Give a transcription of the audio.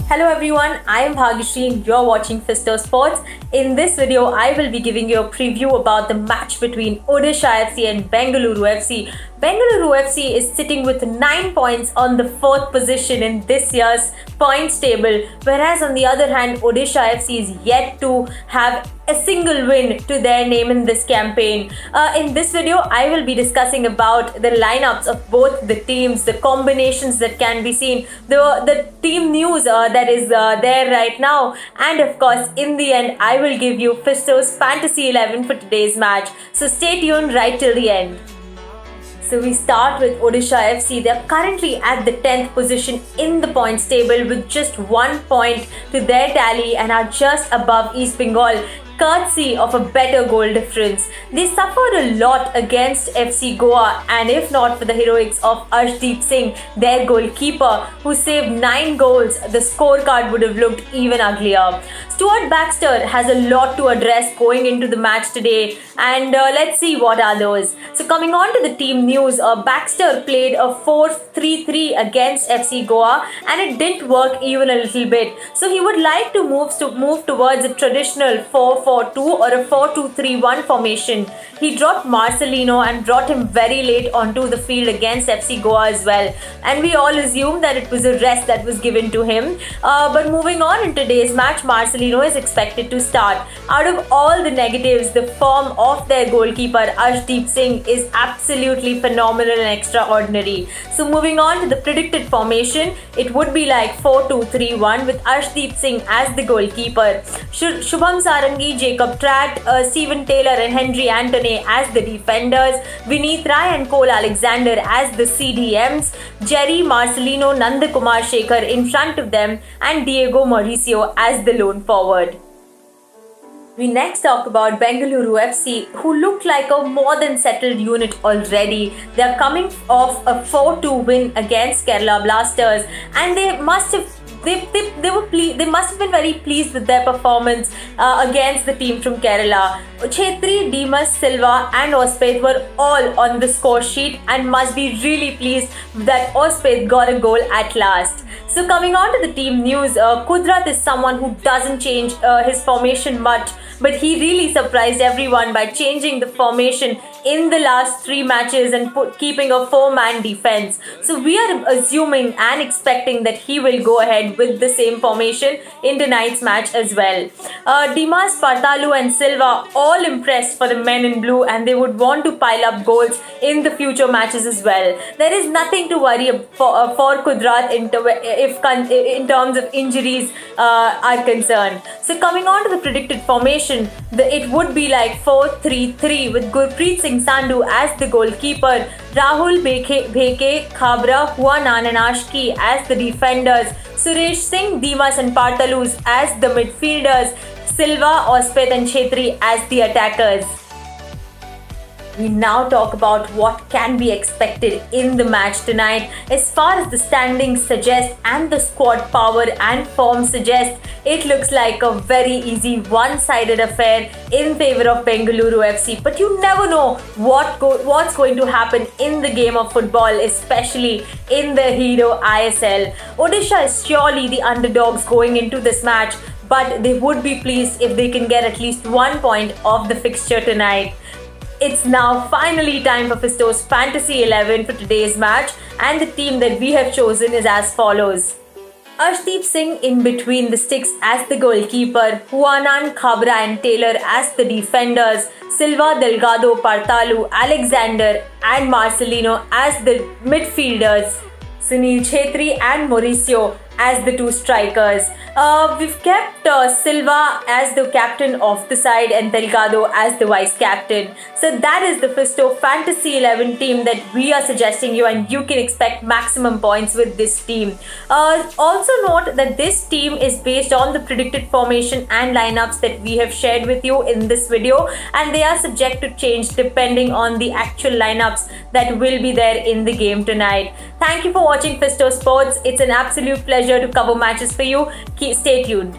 Hello everyone, I am Bhagyashree and you're watching Fisto Sports. In this video, I will be giving you a preview about the match between Odisha FC and Bengaluru FC. Bengaluru FC is sitting with 9 points on the 4th position in this year's points table, whereas on the other hand, Odisha FC is yet to have a single win to their name in this campaign. In this video, I will be discussing about the lineups of both the teams, the combinations that can be seen, the team news that is there right now, and of course, in the end, I will give you Fisto's Fantasy 11 for today's match. So stay tuned right till the end. So we start with Odisha FC. They are currently at the 10th position in the points table with just 1 point to their tally and are just above East Bengal, courtesy of a better goal difference. They suffered a lot against FC Goa, and if not for the heroics of Arshdeep Singh, their goalkeeper, who saved 9 goals, the scorecard would have looked even uglier. Stuart Baxter has a lot to address going into the match today, and let's see what are those. So coming on to the team news, Baxter played a 4-3-3 against FC Goa, and it didn't work even a little bit. So he would like to move towards a traditional 4-4-2 or a 4-2-3-1 formation. He dropped Marcelino and brought him very late onto the field against FC Goa as well, and we all assumed that it was a rest that was given to him. But moving on in today's match, Marcelino is expected to start. Out of all the negatives, the form of their goalkeeper Arshdeep Singh is absolutely phenomenal and extraordinary. So moving on to the predicted formation, it would be like 4-2-3-1 with Arshdeep Singh as the goalkeeper, Shubham Sarangi, Jacob Tratt, Steven Taylor and Henry Antony as the defenders, Vineet Rai and Cole Alexander as the CDMs, Jerry, Marcelino, Nandakumar Shekhar in front of them, and Diego Mauricio as the lone forward. We next talk about Bengaluru FC, who look like a more than settled unit already. They are coming off a 4-2 win against Kerala Blasters, and they must have been very pleased with their performance against the team from Kerala. Chetri, Dimas, Silva and Ospeth were all on the score sheet and must be really pleased that Ospeth got a goal at last. So coming on to the team news, Kudrat is someone who doesn't change his formation much, but he really surprised everyone by changing the formation in the last 3 matches and keeping a 4-man defense. So we are assuming and expecting that he will go ahead with the same formation in tonight's match as well. Dimas, Partalu and Silva all impressed for the men in blue, and they would want to pile up goals in the future matches as well. There is nothing to worry for Kudrat in terms of injuries are concerned. So coming on to the predicted formation, it would be like 4-3-3 with Gurpreet Singh Sandhu as the goalkeeper, Rahul Bheke, Khabra, Huanan and Ashki as the defenders, Suresh Singh, Dimas and Partalus as the midfielders, Silva, Ospeth and Chetri as the attackers. We now talk about what can be expected in the match tonight. As far as the standings suggest and the squad power and form suggest, it looks like a very easy one-sided affair in favor of Bengaluru FC. But you never know what's going to happen in the game of football, especially in the Hero ISL. Odisha is surely the underdogs going into this match, but they would be pleased if they can get at least 1 point off the fixture tonight. It's now finally time for Fisto's Fantasy 11 for today's match, and the team that we have chosen is as follows. Arshdeep Singh in between the sticks as the goalkeeper, Huanan, Khabra and Taylor as the defenders, Silva, Delgado, Partalu, Alexander and Marcelino as the midfielders, Sunil Chetri and Mauricio as the 2 strikers. We've kept Silva as the captain of the side and Delgado as the vice captain. So that is the Fisto Fantasy 11 team that we are suggesting you, and you can expect maximum points with this team. Also note that this team is based on the predicted formation and lineups that we have shared with you in this video, and they are subject to change depending on the actual lineups that will be there in the game tonight. Thank you for watching Fisto Sports. It's an absolute pleasure to cover matches for you. Stay tuned.